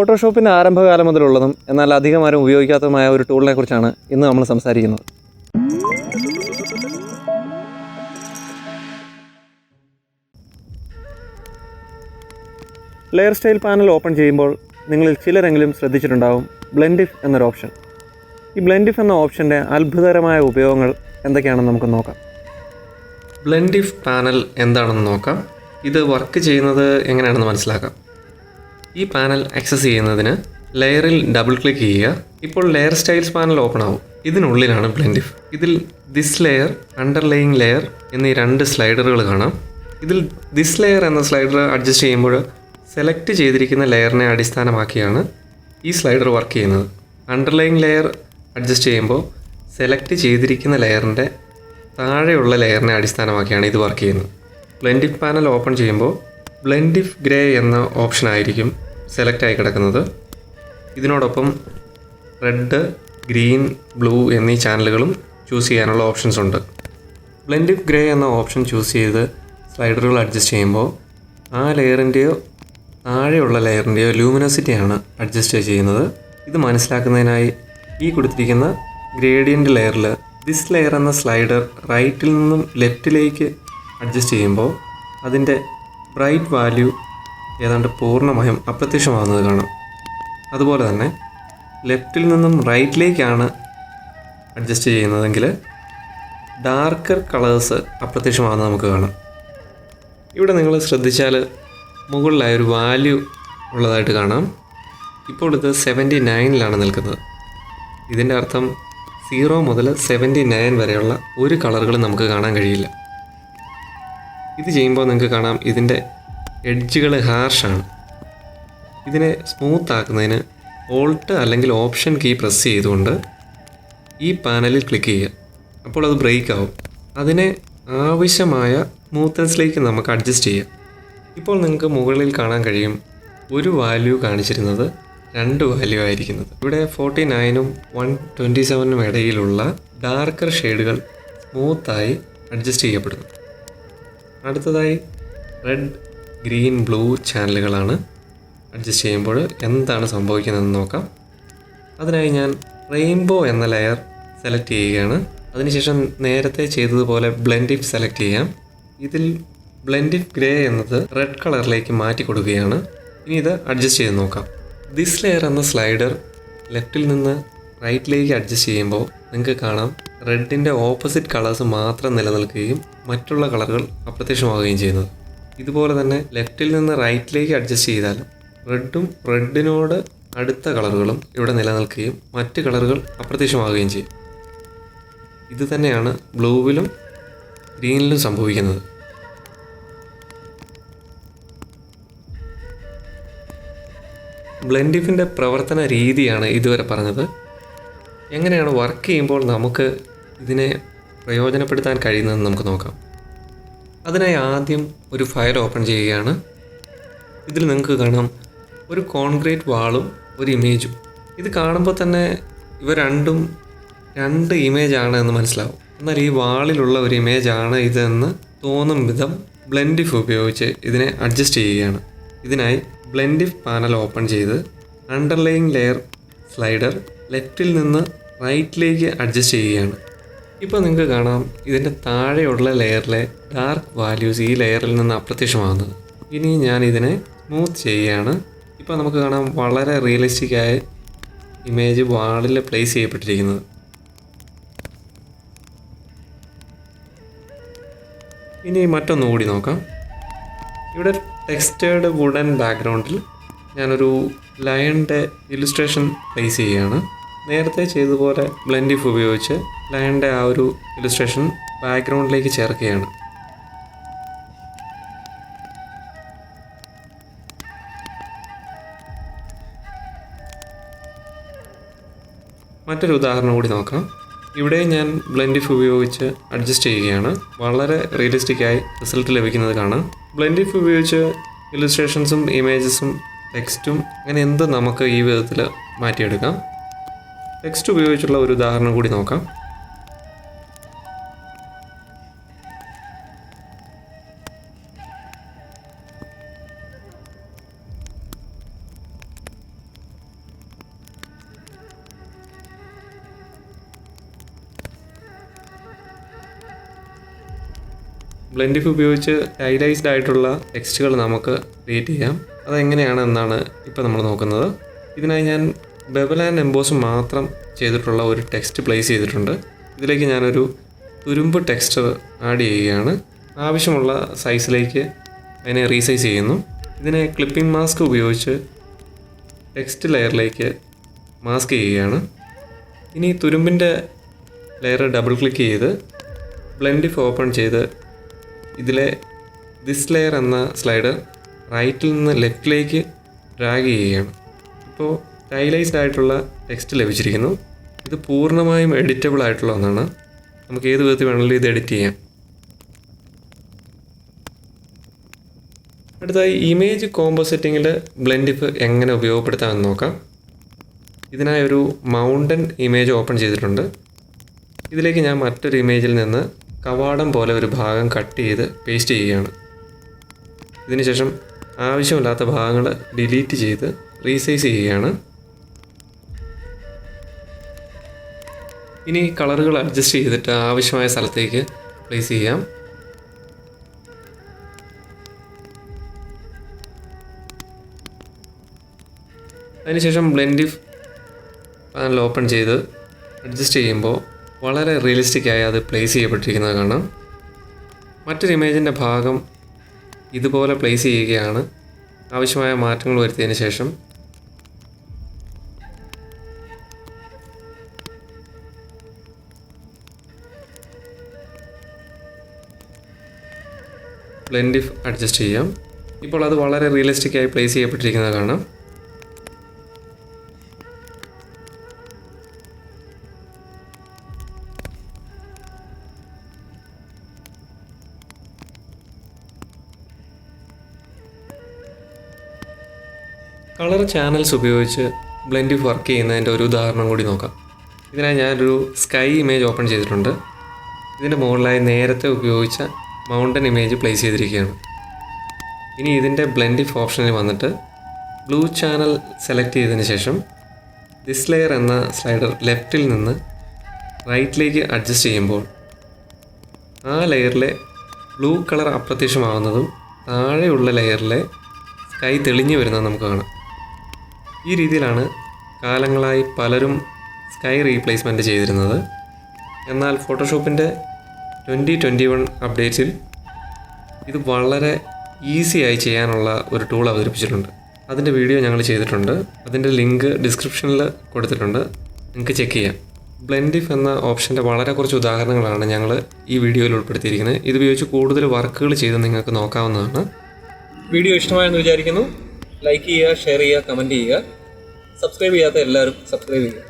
ഫോട്ടോഷോപ്പിൻ്റെ ആരംഭകാലം മുതലുള്ളതും എന്നാൽ അധികം ആരും ഉപയോഗിക്കാത്തതുമായ ഒരു ടൂളിനെ കുറിച്ചാണ് ഇന്ന് നമ്മൾ സംസാരിക്കുന്നത്. ലെയർ സ്റ്റൈൽ പാനൽ ഓപ്പൺ ചെയ്യുമ്പോൾ നിങ്ങളിൽ ചിലരെങ്കിലും ശ്രദ്ധിച്ചിട്ടുണ്ടാവും ബ്ലെൻഡിഫ് എന്നൊരു ഓപ്ഷൻ. ഈ ബ്ലെൻഡിഫ് എന്ന ഓപ്ഷൻ്റെ അത്ഭുതകരമായ ഉപയോഗങ്ങൾ എന്തൊക്കെയാണെന്ന് നമുക്ക് നോക്കാം. ബ്ലെൻഡിഫ് പാനൽ എന്താണെന്ന് നോക്കാം. ഇത് വർക്ക് ചെയ്യുന്നത് എങ്ങനെയാണെന്ന് മനസ്സിലാക്കാം. ഈ പാനൽ ആക്സസ് ചെയ്യുന്നതിന് ലെയറിൽ ഡബിൾ ക്ലിക്ക് ചെയ്യുക. ഇപ്പോൾ ലെയർ സ്റ്റൈൽസ് പാനൽ ഓപ്പൺ ആവും. ഇതിനുള്ളിലാണ് ബ്ലെൻഡിഫ്. ഇതിൽ ദിസ് ലെയർ, അണ്ടർലെയിങ് ലെയർ എന്നീ 2 സ്ലൈഡറുകൾ കാണാം. ഇതിൽ ദിസ് ലെയർ എന്ന സ്ലൈഡർ അഡ്ജസ്റ്റ് ചെയ്യുമ്പോൾ സെലക്ട് ചെയ്തിരിക്കുന്ന ലെയറിനെ അടിസ്ഥാനമാക്കിയാണ് ഈ സ്ലൈഡർ വർക്ക് ചെയ്യുന്നത്. അണ്ടർലെയിങ് ലെയർ അഡ്ജസ്റ്റ് ചെയ്യുമ്പോൾ സെലക്ട് ചെയ്തിരിക്കുന്ന ലെയറിൻ്റെ താഴെയുള്ള ലെയറിനെ അടിസ്ഥാനമാക്കിയാണ് ഇത് വർക്ക് ചെയ്യുന്നത്. ബ്ലെൻഡിഫ് പാനൽ ഓപ്പൺ ചെയ്യുമ്പോൾ ബ്ലെൻഡിഫ് ഗ്രേ എന്ന ഓപ്ഷനായിരിക്കും സെലക്ട് ആയി കിടക്കുന്നത്. ഇതിനോടൊപ്പം റെഡ്, ഗ്രീൻ, ബ്ലൂ എന്നീ ചാനലുകളും ചൂസ് ചെയ്യാനുള്ള ഓപ്ഷൻസ് ഉണ്ട്. ബ്ലെൻഡിഫ് ഗ്രേ എന്ന ഓപ്ഷൻ ചൂസ് ചെയ്ത് സ്ലൈഡറുകൾ അഡ്ജസ്റ്റ് ചെയ്യുമ്പോൾ ആ ലെയറിൻ്റെയോ താഴെയുള്ള ലെയറിൻ്റെയോ ലൂമിനോസിറ്റിയാണ് അഡ്ജസ്റ്റ് ചെയ്യുന്നത്. ഇത് മനസ്സിലാക്കുന്നതിനായി ഈ കൊടുത്തിരിക്കുന്ന ഗ്രേഡിയൻ്റ് ലെയറിൽ ദിസ് ലെയർ എന്ന സ്ലൈഡർ റൈറ്റിൽ നിന്നും ലെഫ്റ്റിലേക്ക് അഡ്ജസ്റ്റ് ചെയ്യുമ്പോൾ അതിൻ്റെ ബ്രൈറ്റ് വാല്യൂ ഏതാണ്ട് പൂർണ്ണമായും അപ്രത്യക്ഷമാകുന്നത് കാണാം. അതുപോലെ തന്നെ ലെഫ്റ്റിൽ നിന്നും റൈറ്റിലേക്കാണ് അഡ്ജസ്റ്റ് ചെയ്യുന്നതെങ്കിൽ ഡാർക്കർ കളേഴ്സ് അപ്രത്യക്ഷമാകുന്നത് നമുക്ക് കാണാം. ഇവിടെ നിങ്ങൾ ശ്രദ്ധിച്ചാൽ മുകളിലായൊരു വാല്യൂ ഉള്ളതായിട്ട് കാണാം. ഇപ്പോൾ ഇത് 79ലാണ് നിൽക്കുന്നത്. ഇതിൻ്റെ അർത്ഥം 0 മുതൽ 79 വരെയുള്ള ഒരു കളറുകളും നമുക്ക് കാണാൻ കഴിയില്ല. ഇത് ചെയ്യുമ്പോൾ നിങ്ങൾക്ക് കാണാം ഇതിൻ്റെ എഡ്ജുകൾ ഹാർഷാണ്. ഇതിനെ സ്മൂത്ത് ആക്കുന്നതിന് ഓൾട്ട് അല്ലെങ്കിൽ ഓപ്ഷൻ കീ പ്രസ് ചെയ്തുകൊണ്ട് ഈ പാനലിൽ ക്ലിക്ക് ചെയ്യുക. അപ്പോൾ അത് ബ്രേക്ക് ആവും. അതിനെ ആവശ്യമായ സ്മൂത്ത്നെസ്സിലേക്ക് നമുക്ക് അഡ്ജസ്റ്റ് ചെയ്യാം. ഇപ്പോൾ നിങ്ങൾക്ക് മുകളിൽ കാണാൻ കഴിയും ഒരു വാല്യൂ കാണിച്ചിരുന്നത് 2 വാല്യൂ ആയിരിക്കുന്നത്. ഇവിടെ 49ഉം 127നും ഇടയിലുള്ള ഡാർക്കർ ഷെയ്ഡുകൾ സ്മൂത്തായി അഡ്ജസ്റ്റ് ചെയ്യപ്പെടുന്നു. അടുത്തതായി റെഡ്, ഗ്രീൻ, ബ്ലൂ ചാനലുകളാണ് അഡ്ജസ്റ്റ് ചെയ്യുമ്പോൾ എന്താണ് സംഭവിക്കുന്നതെന്ന് നോക്കാം. അതിനായി ഞാൻ റെയിൻബോ എന്ന ലെയർ സെലക്ട് ചെയ്യുകയാണ്. അതിനുശേഷം നേരത്തെ ചെയ്തതുപോലെ ബ്ലെൻഡിഫ് സെലക്ട് ചെയ്യാം. ഇതിൽ ബ്ലെൻഡിഫ് ഗ്രേ എന്നത് റെഡ് കളറിലേക്ക് മാറ്റി കൊടുക്കുകയാണ്. ഇനി ഇത് അഡ്ജസ്റ്റ് ചെയ്ത് നോക്കാം. ദിസ് ലെയർ എന്ന സ്ലൈഡർ ലെഫ്റ്റിൽ നിന്ന് റൈറ്റിലേക്ക് അഡ്ജസ്റ്റ് ചെയ്യുമ്പോൾ നിങ്ങൾക്ക് കാണാം റെഡിൻ്റെ ഓപ്പോസിറ്റ് കളേഴ്സ് മാത്രം നിലനിൽക്കുകയും മറ്റുള്ള കളറുകൾ അപ്രത്യക്ഷമാവുകയും ചെയ്യുന്നത്. ഇതുപോലെ തന്നെ ലെഫ്റ്റിൽ നിന്ന് റൈറ്റിലേക്ക് അഡ്ജസ്റ്റ് ചെയ്താൽ റെഡും റെഡിനോട് അടുത്ത കളറുകളും ഇവിടെ നിലനിൽക്കുകയും മറ്റ് കളറുകൾ അപ്രത്യക്ഷമാവുകയും ചെയ്യും. ഇത് തന്നെയാണ് ബ്ലൂവിലും ഗ്രീനിലും സംഭവിക്കുന്നത്. ബ്ലെൻഡിഫിൻ്റെ പ്രവർത്തന രീതിയാണ് ഇതുവരെ പറഞ്ഞത്. എങ്ങനെയാണ് വർക്ക് ചെയ്യുമ്പോൾ നമുക്ക് ഇതിനെ പ്രയോജനപ്പെടുത്താൻ കഴിയുന്നതെന്ന് നമുക്ക് നോക്കാം. അതിനായി ആദ്യം ഒരു ഫയൽ ഓപ്പൺ ചെയ്യുകയാണ്. ഇതിൽ നിങ്ങൾക്ക് കാണാം ഒരു കോൺക്രീറ്റ് വാളും ഒരു ഇമേജും. ഇത് കാണുമ്പോൾ തന്നെ ഇവ രണ്ടും 2 ഇമേജാണ് എന്ന് മനസ്സിലാവും. എന്നാൽ ഈ വാളിലുള്ള ഒരു ഇമേജാണ് ഇതെന്ന് തോന്നും വിധം ബ്ലെൻഡിഫ് ഉപയോഗിച്ച് ഇതിനെ അഡ്ജസ്റ്റ് ചെയ്യുകയാണ്. ഇതിനായി ബ്ലെൻഡിഫ് പാനൽ ഓപ്പൺ ചെയ്ത് അണ്ടർലെയിങ് ലെയർ സ്ലൈഡർ ലെഫ്റ്റിൽ നിന്ന് റൈറ്റിലേക്ക് അഡ്ജസ്റ്റ് ചെയ്യുകയാണ്. ഇപ്പോൾ നിങ്ങൾക്ക് കാണാം ഇതിൻ്റെ താഴെയുള്ള ലെയറിലെ ഡാർക്ക് വാല്യൂസ് ഈ ലെയറിൽ നിന്ന് അപ്രത്യക്ഷമാകുന്നത്. ഇനി ഞാൻ ഇതിനെ സ്മൂത്ത് ചെയ്യുകയാണ്. ഇപ്പോൾ നമുക്ക് കാണാം വളരെ റിയലിസ്റ്റിക്കായ ഇമേജ് വാളിൽ പ്ലേസ് ചെയ്യപ്പെട്ടിരിക്കുന്നത്. ഇനി മറ്റൊന്നുകൂടി നോക്കാം. ഇവിടെ ടെക്സ്റ്റേർഡ് വുഡൻ ബാക്ക്ഗ്രൗണ്ടിൽ ഞാനൊരു ലയണിൻ്റെ ഇല്ലുസ്ട്രേഷൻ പ്ലേസ് ചെയ്യുകയാണ്. നേരത്തെ ചെയ്തതുപോലെ ബ്ലെൻഡിഫ് ഉപയോഗിച്ച് ലയണിൻ്റെ ആ ഒരു ഇല്ലുസ്ട്രേഷൻ ബാക്ക്ഗ്രൗണ്ടിലേക്ക് ചേർക്കുകയാണ്. മറ്റൊരു ഉദാഹരണം കൂടി നോക്കാം. ഇവിടെ ഞാൻ ബ്ലെൻഡിഫ് ഉപയോഗിച്ച് അഡ്ജസ്റ്റ് ചെയ്യുകയാണ്. വളരെ റിയലിസ്റ്റിക്കായി റിസൾട്ട് ലഭിക്കുന്നത് കാണാം. ബ്ലെൻഡിഫ് ഉപയോഗിച്ച് ഇല്ലുസ്ട്രേഷൻസും ഇമേജസും ടെക്സ്റ്റും അങ്ങനെ എന്ത് നമുക്ക് ഈ വിധത്തിൽ മാറ്റിയെടുക്കാം. ടെക്സ്റ്റ് ഉപയോഗിച്ചുള്ള ഒരു ഉദാഹരണം കൂടി നോക്കാം. ബ്ലെൻഡിഫ് ഉപയോഗിച്ച് ടൈലൈസ്ഡ് ആയിട്ടുള്ള ടെക്സ്റ്റുകൾ നമുക്ക് ക്രിയേറ്റ് ചെയ്യാം. അതെങ്ങനെയാണെന്നാണ് ഇപ്പോൾ നമ്മൾ നോക്കുന്നത്. ഇതിനായി ഞാൻ ബെവൽ ആൻഡ് എംബോസ് മാത്രം ചെയ്തിട്ടുള്ള ഒരു ടെക്സ്റ്റ് പ്ലേസ് ചെയ്തിട്ടുണ്ട്. ഇതിലേക്ക് ഞാനൊരു തുരുമ്പ് ടെക്സ്റ്റ് ആഡ് ചെയ്യുകയാണ്. ആവശ്യമുള്ള സൈസിലേക്ക് അതിനെ റീസൈസ് ചെയ്യുന്നു. ഇതിനെ ക്ലിപ്പിംഗ് മാസ്ക് ഉപയോഗിച്ച് ടെക്സ്റ്റ് ലെയറിലേക്ക് മാസ്ക് ചെയ്യുകയാണ്. ഇനി തുരുമ്പിൻ്റെ ലെയർ ഡബിൾ ക്ലിക്ക് ചെയ്ത് ബ്ലെൻഡിഫ് ഓപ്പൺ ചെയ്ത് ഇതിലെ ദിസ് ലെയർ എന്ന സ്ലൈഡർ റൈറ്റിൽ നിന്ന് ലെഫ്റ്റിലേക്ക് ഡ്രാഗ് ചെയ്യുകയാണ്. ഇപ്പോൾ ടൈലൈസ്ഡ് ആയിട്ടുള്ള ടെക്സ്റ്റ് ലഭിച്ചിരിക്കുന്നു. ഇത് പൂർണ്ണമായും എഡിറ്റബിൾ ആയിട്ടുള്ള ഒന്നാണ്. നമുക്ക് ഏത് വിധത്തിൽ വേണമെങ്കിലും ഇത് എഡിറ്റ് ചെയ്യാം. അടുത്തായി ഇമേജ് കോമ്പോസിറ്റിങ്ങിൽ ബ്ലെൻഡിഫ് എങ്ങനെ ഉപയോഗപ്പെടുത്താമെന്ന് നോക്കാം. ഇതിനായി ഒരു മൗണ്ടൻ ഇമേജ് ഓപ്പൺ ചെയ്തിട്ടുണ്ട്. ഇതിലേക്ക് ഞാൻ മറ്റൊരു ഇമേജിൽ നിന്ന് കവാടം പോലെ ഒരു ഭാഗം കട്ട് ചെയ്ത് പേസ്റ്റ് ചെയ്യുകയാണ്. ഇതിനുശേഷം ആവശ്യമില്ലാത്ത ഭാഗങ്ങൾ ഡിലീറ്റ് ചെയ്ത് റീസൈസ് ചെയ്യുകയാണ്. ഇനി കളറുകൾ അഡ്ജസ്റ്റ് ചെയ്തിട്ട് ആവശ്യമായ സ്ഥലത്തേക്ക് പ്ലേസ് ചെയ്യാം. അതിനുശേഷം ബ്ലെൻഡിഫ് പാനൽ ഓപ്പൺ ചെയ്ത് അഡ്ജസ്റ്റ് ചെയ്യുമ്പോൾ വളരെ റിയലിസ്റ്റിക്കായി അത് പ്ലേസ് ചെയ്യപ്പെട്ടിരിക്കുന്നത് കാണാം. മറ്റൊരു ഇമേജിൻ്റെ ഭാഗം ഇതുപോലെ പ്ലേസ് ചെയ്യുകയാണ്. ആവശ്യമായ മാറ്റങ്ങൾ വരുത്തിയതിന് ശേഷം ബ്ലെൻഡിഫ് അഡ്ജസ്റ്റ് ചെയ്യാം. ഇപ്പോൾ അത് വളരെ റിയലിസ്റ്റിക്കായി പ്ലേസ് ചെയ്യപ്പെട്ടിരിക്കുന്നത് കാണാം. കളർ ചാനൽസ് ഉപയോഗിച്ച് ബ്ലെൻഡിഫ് വർക്ക് ചെയ്യുന്നതിൻ്റെ ഒരു ഉദാഹരണം കൂടി നോക്കാം. ഇതിനായി ഞാനൊരു സ്കൈ ഇമേജ് ഓപ്പൺ ചെയ്തിട്ടുണ്ട്. ഇതിൻ്റെ മുകളിലായി നേരത്തെ ഉപയോഗിച്ച മൗണ്ടൻ ഇമേജ് പ്ലേസ് ചെയ്തിരിക്കുകയാണ്. ഇനി ഇതിൻ്റെ ബ്ലെൻഡിഫ് ഓപ്ഷനിൽ വന്നിട്ട് ബ്ലൂ ചാനൽ സെലക്ട് ചെയ്തതിന് ശേഷം ദിസ് ലെയർ എന്ന സ്ലൈഡർ ലെഫ്റ്റിൽ നിന്ന് റൈറ്റിലേക്ക് അഡ്ജസ്റ്റ് ചെയ്യുമ്പോൾ ആ ലെയറിലെ ബ്ലൂ കളർ അപ്രത്യക്ഷമാകുന്നതും താഴെയുള്ള ലെയറിലെ സ്കൈ തെളിഞ്ഞു വരുന്നത് നമുക്ക് കാണാം. ഈ രീതിയിലാണ് കാലങ്ങളായി പലരും സ്കൈ റീപ്ലേസ്മെൻറ്റ് ചെയ്തിരുന്നത്. എന്നാൽ ഫോട്ടോഷോപ്പിൻ്റെ 2021 അപ്ഡേറ്റ്സിൽ ഇത് വളരെ ഈസിയായി ചെയ്യാനുള്ള ഒരു ടൂൾ അവതരിപ്പിച്ചിട്ടുണ്ട്. അതിൻ്റെ വീഡിയോ ഞങ്ങൾ ചെയ്തിട്ടുണ്ട്. അതിൻ്റെ ലിങ്ക് ഡിസ്ക്രിപ്ഷനിൽ കൊടുത്തിട്ടുണ്ട്, നിങ്ങൾക്ക് ചെക്ക് ചെയ്യാം. ബ്ലെൻഡിഫ് എന്ന ഓപ്ഷൻ്റെ വളരെ കുറച്ച് ഉദാഹരണങ്ങളാണ് ഞങ്ങൾ ഈ വീഡിയോയിൽ ഉൾപ്പെടുത്തിയിരിക്കുന്നത്. ഇത് ഉപയോഗിച്ച് കൂടുതൽ വർക്കുകൾ ചെയ്ത് നിങ്ങൾക്ക് നോക്കാവുന്നതാണ്. വീഡിയോ ഇഷ്ടമായെന്ന് വിചാരിക്കുന്നു. ലൈക്ക് ചെയ്യുക, ഷെയർ ചെയ്യുക, കമൻറ്റ് ചെയ്യുക. സബ്സ്ക്രൈബ് ചെയ്യാത്ത എല്ലാവരും സബ്സ്ക്രൈബ് ചെയ്യുക.